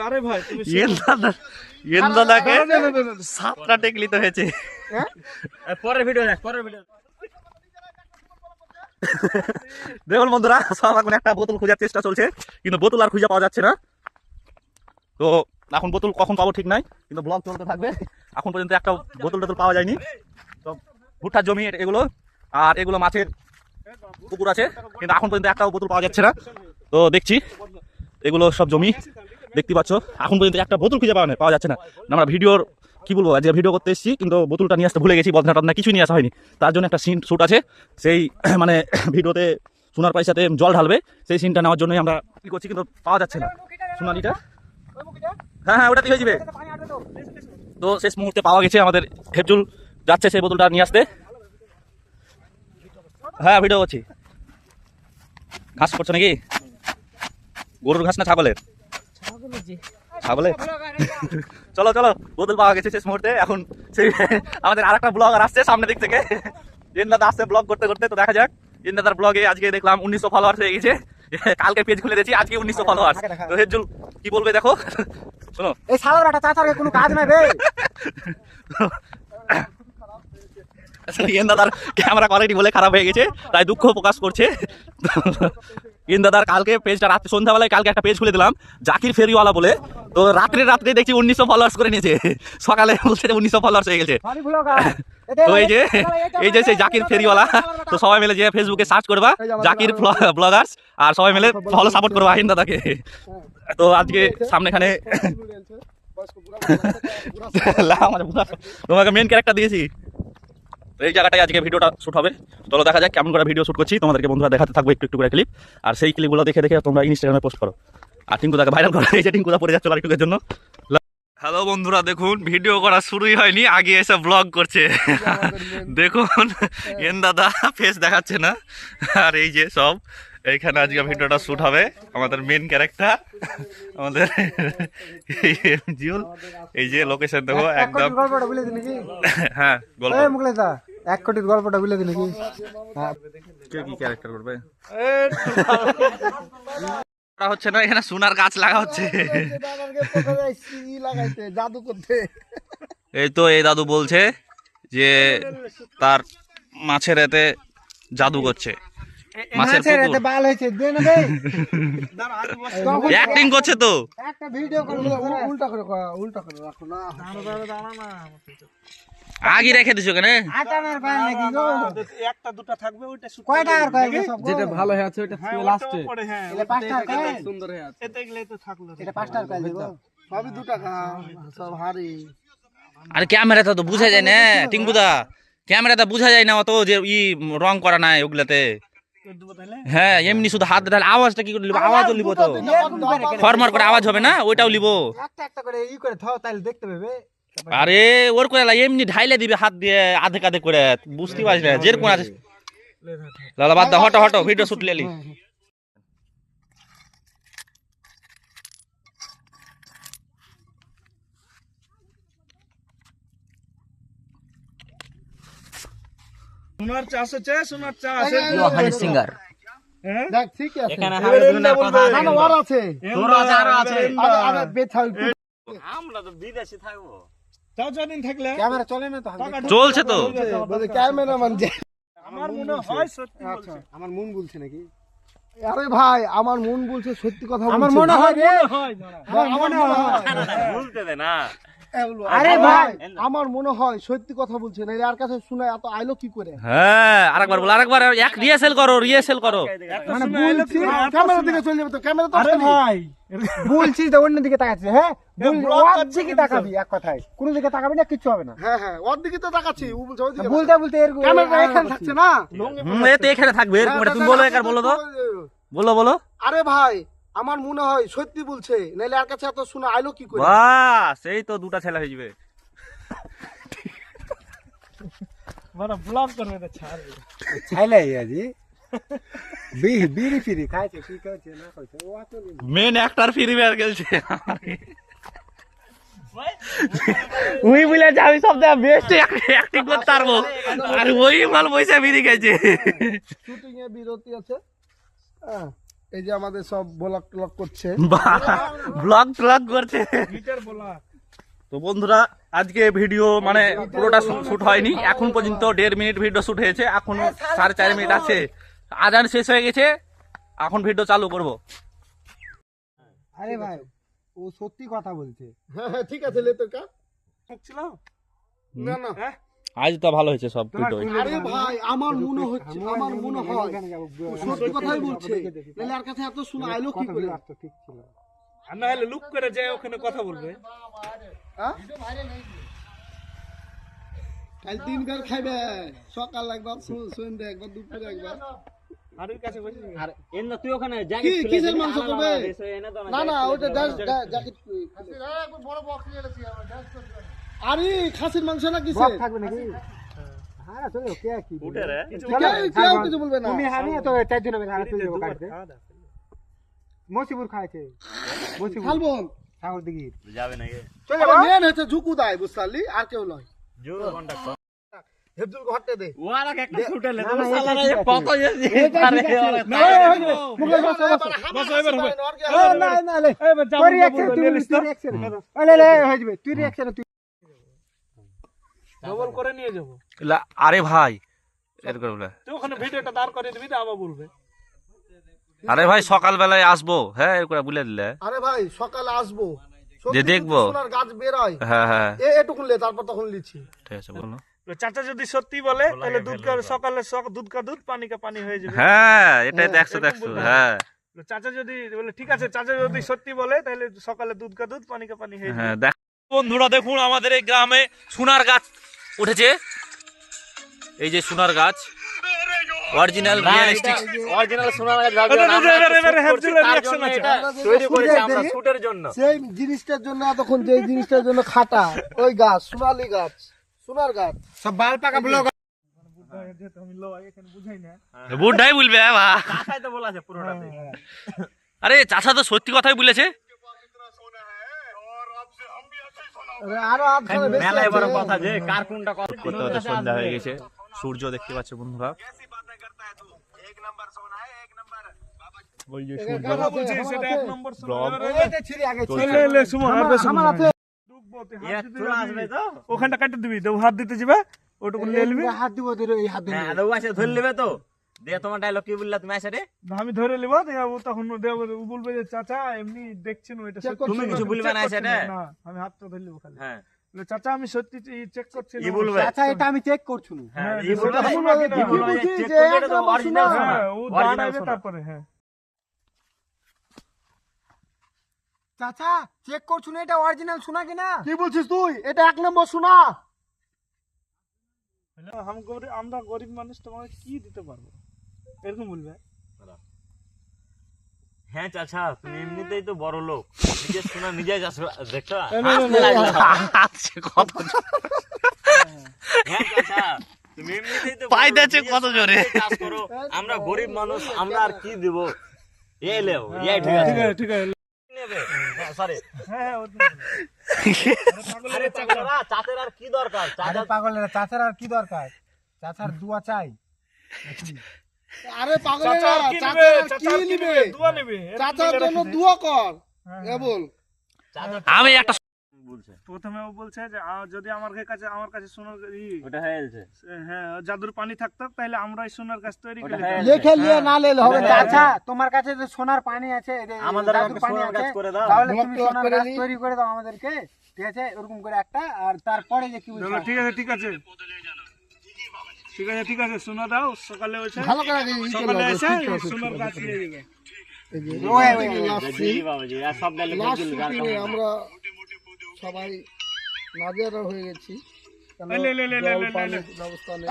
আরে ভাই দাদাকে 7টা টেকলিতে হয়েছে। পরের ভিডিও দেখ, পরের ভিডিও। দেখুন বন্ধুরা, সব এখন একটা বোতল খোঁজার চেষ্টা চলছে, কিন্তু বোতল আর খুঁজে পাওয়া যাচ্ছে না। তো এখন বোতল কখন পাবো ঠিক নাই, কিন্তু ব্লগ চলতে থাকবে। এখন পর্যন্ত একটা বোতল পাওয়া যায়নি। তো ভুট্টার জমি এগুলো, আর এগুলো মাছের পুকুর আছে, কিন্তু এখন পর্যন্ত একটাও বোতল পাওয়া যাচ্ছে না। তো দেখছি এগুলো সব জমি দেখতে পাচ্ছ, এখন পর্যন্ত একটা বোতল খুঁজে পাওয়া যাচ্ছে না। আমরা ভিডিওর কি বলবো, আজকে ভিডিও করতে এসেছি, কিন্তু বোতলটা নিয়ে আসতে ভুলে গেছি, বদনা টদনা কিছুই নিয়ে আসা হয়নি। তার জন্য একটা সিন শ্যুট আছে, সেই মানে ভিডিওতে সোনার পয়সাতে জল ঢালবে, সেই সিনটা নেওয়ার জন্যই আমরা কি করছি, কিন্তু পাওয়া যাচ্ছে না সোনালিটা। হ্যাঁ, ওটাতে হয়ে যাবে। তো শেষ মুহূর্তে পাওয়া গেছে, আমাদের হেফজুল যাচ্ছে সেই বোতলটা নিয়ে আসতে। হ্যাঁ, ভিডিও করছি। ঘাস করছো নাকি? গরুর ঘাস না ছাগলের? ছাগলের। চলো চলো, বোতল পাওয়া গেছে শেষ মুহূর্তে। এখন সেই আমাদের আর একটা ব্লগার আসছে সামনে দিক থেকে, দাদা আসছে ব্লগ করতে করতে। তো দেখা যাক, দাদার ব্লগে আজকে দেখলাম 1900 ফলোয়ার্স হয়ে গেছে। কালকে পেজ খুলে দিয়েছি, আজকে 1900 ফলোয়ার্স। তো হেফজুল কি বলবে দেখো, শোনো। এই সালারটা চাচার কোনো কাজ নাই রে। দাদার ক্যামেরা কোয়ালিটি বলে খারাপ হয়ে গেছে, তাই দুঃখ প্রকাশ করছে। দাদার কালকে পেজটা রাত্রে সন্ধ্যাবেলায় কালকে একটা পেজ খুলে দিলাম, জাকির ফেরিওয়ালা বলে। তো রাত্রে দেখছি 1900 ফলোয়ার্স করে নিয়েছে, সকালে বলছে 1900 ফলোয়ার্স হয়ে গেছে। তো এই যে সেই জাকির ফেরিওয়ালা। তো সবাই মিলে যে ফেসবুকে সার্চ করবা জাকির ব্লগার্স, আর সবাই মিলে ভালো সাপোর্ট করবা আহিন দাদাকে। তো আজকে সামনেখানে তোমাকে মেন ক্যারেক্টার দিয়েছি, এই জায়গাটায় আজকে ভিডিওটা শুট হবে। চলো দেখা যাক কেমন করে ভিডিও শুট করছি, তোমাদেরকে বন্ধুরা দেখাতে থাকবো একটু একটু করে ক্লিপ। আর সেই ক্লিপগুলো দেখে দেখে তোমরা ইনস্টাগ্রামে পোস্ট করো, আর টিঙ্কুদাকে ভাইরাল করো। এই যে টিঙ্কুদা পড়ে যাচ্ছে লাইটুকের জন্য। হ্যালো বন্ধুরা, দেখুন ভিডিও করা শুরুই হয়নি, আগে এসে ব্লগ করছে। দেখুন দাদা ফেস দেখাচ্ছে না, আর এই যে সব এইখানে আজকে ভিডিওটা শুট হবে। আমাদের মেন ক্যারেক্টার আমাদের জিউল, এই যে লোকেশন দেখো একদম। হ্যাঁ, গল্প 1 কোটির গল্পটা বলে দিন নাকি? কে কি ক্যারেক্টার করবে হচ্ছে না, এখানে সোনার গাছ লাগা হচ্ছে। জাদু করতে। এই তো এই দাদু বলছে যে তার মাছের এতে জাদু করছে, মাছের পুকুর বাল হয়েছে দে না রে। অ্যাক্টিং করছে তো। একটা ভিডিও করে উল্টা করে রাখো না। আগে রেখে দিছো কেন? আটানার পায় নাকি গো? একটা দুটো থাকবে, ওইটা কয়টা আর কয় সব যেটা ভালো হয়ে আছে ওইটা লাস্টে। হ্যাঁ, এটা 5টা কয় সুন্দর হয়ে আছে। এতে গেলে তো থাকলো। এটা 5টা কয় দিব। সবই 2 টাকা সব হারি। আরে ক্যামেরাটা তো বোঝা যায় না টিঙ্কুদা, ক্যামেরাটা বোঝা যায় না অত, যে রং করা নাই ওগুলাতে। হ্যাঁ, এমনি শুধু হাত দিলে আওয়াজটা কি করে লিব? আওয়াজও লিব তো, ফরমার করে আওয়াজ হবে না, ওইটাও লিব। একটা একটা করে ই করে থাও, তাইলে দেখতে পাবে। আরে ওর করে এমনি ঢাইলে দিবে হাত দিয়ে আধে কাধে করে, বুঝতে পারছিস না যেরকম আছে। লালা বাদ দাও, হটো ভিডিও শুট লেলি। সোনার চাষ হচ্ছে, সোনার চাষ। হানি সিঙ্গার দেখ ঠিক আছে, এখানে আর আছে, তোর আছে। আরে বেথাল আমরা তো বিদেশে থাকবো, তাও যদিন থাকলে ক্যামেরা চলে না তো? চলছে তো, বলে ক্যামেরাম্যান যে। আমার মনে হয় সত্যি বলছে। আমার মন বলছে নাকি? আরে ভাই, আমার মন বলছে সত্যি কথা বলছে। আমার মনে হয় রে, আমার মনে হয় বলতে দে না। আরে ভাই, আমার মনে হয় সত্যি কথা বলছে না, আর কাছে শুনে এত আইলো কি করে? হ্যাঁ আরেকবার বল, আরেকবার এক রিহার্সাল করো। মানে বলছি ক্যামেরা দিকে চলে যাবে তো, ক্যামেরা তো আরে ভাই বলছিস তো অন্য দিকে তাকাচ্ছিস। হ্যাঁ, ওর দিকে তাকাবি, এক কথায় কোন দিকে তাকাবি না, কিচ্ছু হবে না। হ্যাঁ ওর দিকে তো তাকাচ্ছি, ও বলছে ওই দিকে। বলতে এরকম ক্যামেরা এখানে থাকছে না, এতে এখানে থাকবে এরকম। তুমি বলো, একবার বলো তো, বলো। আরে ভাই, আমার মনে হয় সত্যি বলছে, নাইলে আর কাছে এত শুনে আইলো কি করে? বাস এই তো 2টা ছেলে হয়ে যাবে। মানে ব্লগ করবে তো ছাড়বে। ছাইলাই আজি বিড়ি ফিরি খাইছে, কি কইছে না কইছে ও তো মেন অ্যাক্টর ফ্রি ফায়ার খেলছে। ওই বলে যাবি সব থেকে বেস্ট অ্যাক্টিং করতে পারবো, আর ওই মাল পয়সা বিড়ি খাইছে। শুটিং এ বিরতি আছে। এই যে আমাদের সব ব্লগ টলগ করছে, ব্লগ ট্লগ করছে। তো বন্ধুরা আজকে ভিডিও মানে পুরোটা শুট হয়নি, এখন পর্যন্ত 1.5 মিনিট ভিডিও শুট হয়েছে, এখনো 4.5 মিনিট আছে, আজান শেষ হয়ে গেছে, এখন ভিডিও চালু করব। আরে ভাই ও সত্যি কথা বলছে। হ্যাঁ ঠিক আছে, লে তো কা না না আজ তো ভালো হয়েছে সব ভিডিও। আরে ভাই আমার মনে হচ্ছে, আমার মনে হয় সত্যি কথাই বলছে, তাহলে আর কাছে এত শোনা আইলো কি করে? ঠিক ছিল না হলে লুক করে যায় ওখানে কথা বলবে। কাল 3 বার খাইবে, সকাল একবার, সন্ধ্যা একবার, দুপুরে একবার। আর ওই কাছে বসে আর এন না তুই ওখানে কি জ্যাকেট খুলে কিসের মাংস করবে? না না ওটা জ্যাকেট বড় বক্স নিয়ে এসেছি আমরা, আরে খাসির মাংস না কিসের থাকবে নাকি? হ্যাঁ চলো কে কি উঠে রে কেউ কিছু বলবে না। তুমি হানি তো 4 দিন হবে, আর তুই যাবো কাটতে। মসিবুর খাইছে, মসিবুর খালবন সাগর দিকে যাবে না কে চলো মেন হচ্ছে ঝুকু দাই, বুঝছালি আর কেউ নয়। জোর কন্টাক্ট হেবদুল ঘটতে দে, ওয়ারা একটা ছুটেলে তো সালারা এ কত এসে পারে না মুখে বস এবার হবে। না না লে তুই রিঅ্যাকশন, তুই রিঅ্যাকশন আরে লে হয়ে যাবে, তুই রিঅ্যাকশন তুই ডবল করে নিয়ে যাব। আরে ভাই এরকম বলে তুই ওখানে ভিডিওটা দাঁড় করে দিবি, আবার বলবে আরে ভাই সকাল বেলায় আসবো, হ্যাঁ এরকম বলে দিলে। আরে ভাই সকালে আসবো, যে দেখবো সোনার গাছ বের হয়, হ্যাঁ হ্যাঁ এটুকুন লে, তারপর তখন লিছি। ঠিক আছে বলো। চাচা যদি সত্যি বলে তাহলে দুধ কা সকালে দুধ কা দুধ পানি কা পানি হয়ে যাবে। হ্যাঁ এটাই তো 100 হ্যাঁ চাচা যদি বলে ঠিক আছে, চাচা যদি সত্যি বলে তাহলে সকালে দুধ কা দুধ পানি কা পানি হয়ে যাবে। হ্যাঁ দেখ বন্ধুরা, দেখুন আমাদের এই গ্রামে সোনার গাছ উঠেছে, এই যে সোনার গাছ, অরিজিনাল রিয়েলিস্টিক অরিজিনাল সোনার গাছ তৈরি করেছি আমরা শুটের জন্য। সেই জিনিসটার জন্য এতক্ষণ যে জিনিসটার জন্য খাটা, ওই গাছ সোনালী গাছ, সোনার গাছ, সব বাল পাকা ব্লগ বুড়াই বলবে ভাই, কাকাই তো বলা আছে পুরোটাতে। আরে চাচা তো সত্যি কথাই বলেছে। আরো মেলায় বড় কথা যে কার কোনটা কথা করতে করতে সন্ধ্যা হয়ে গেছে, সূর্য দেখতে পাচ্ছে বন্ধুরা, ওই যে সূর্য বলছে সেটা এক নম্বর ওখানটা কাটে দিবি, হাত দিতে যাবে ওটুকু নিয়ে নিবি, হাত দিব ধরে, এই হাত হ্যাঁ ও আসে ধরে নেবে তো দে। তোমার ডায়লগ কি বললা তুমি আসে রে? আমি ধরে নিব, তখন বলবে যে চাচা এমনি দেখছেন ওইটা, তুমি কিছু বলবে না আসে রে? না আমি হাতটা ধরে নিব খালি, হ্যাঁ চাচা আমি সত্যি চেক করছি, কি বলবে? চাচা এটা আমি চেক করছি না, হ্যাঁ এই বলবে কি বলবে যে এটা তো অরিজিনাল সোনা, ও দাঁড়াবে তারপরে। হ্যাঁ চাচা চেক করছো না এটা অরিজিনাল সোনা কিনা? কি বলছিস তুই? এটা 1 নম্বর সোনা। আমরা গরিব মানুষ, তোমাকে কি দিতে পারবো এরকম বলবে? হ্যাঁ চাচা তুমি এমনিতেই তো বড় লোক, নিজের সোনা নিজে দেখো। হ্যাঁ চাচা তুমি এমনিতেই তো পাই দিচ্ছে কত জোরে। কাজ করো, আমরা গরিব মানুষ, আমরা আর কি দিব? এই লেও এই ঠিক আছে ঠিক আছে নেবে। হ্যাঁ সরি হ্যাঁ আরে চাচারা চাচার আর কি দরকার? আরে পাগলেরা চাচার আর কি দরকার? চাচার দোয়া চাই। আরে পাগলেরা চাচার কি নেবে? দোয়া নেবে, চাচার জন্য দোয়া কর, এ বল। আমি একটা বলছে প্রথমে ও বলছে যে যদি আমার কাছে সোনার ওটা হয়ে গেছে, হ্যাঁ জাদুর পানি থাকতো তাহলে আমরাই সোনার গাছ তৈরি করে হ্যাঁ, লিখে নিয়ে না লেলে হবে। চাচা তোমার কাছে যে সোনার পানি আছে, আমাদের জাদুর পানি সোনার গাছ আছে, করে দাও, তাহলে তুমি সোনার গাছ তৈরি করে দাও আমাদেরকে, ঠিক আছে? এরকম করে একটা, আর তারপরে যে কি বলছো? ঠিক আছে ঠিক আছে ঠিক আছে ঠিক আছে, সোনা দাও, সকালে এসে ভালো করে সকালে এসে সোনার গাছ নিয়ে যাবে। আমরা সবাই নাজেহাল হয়ে গেছি, ব্যবস্থা নেই।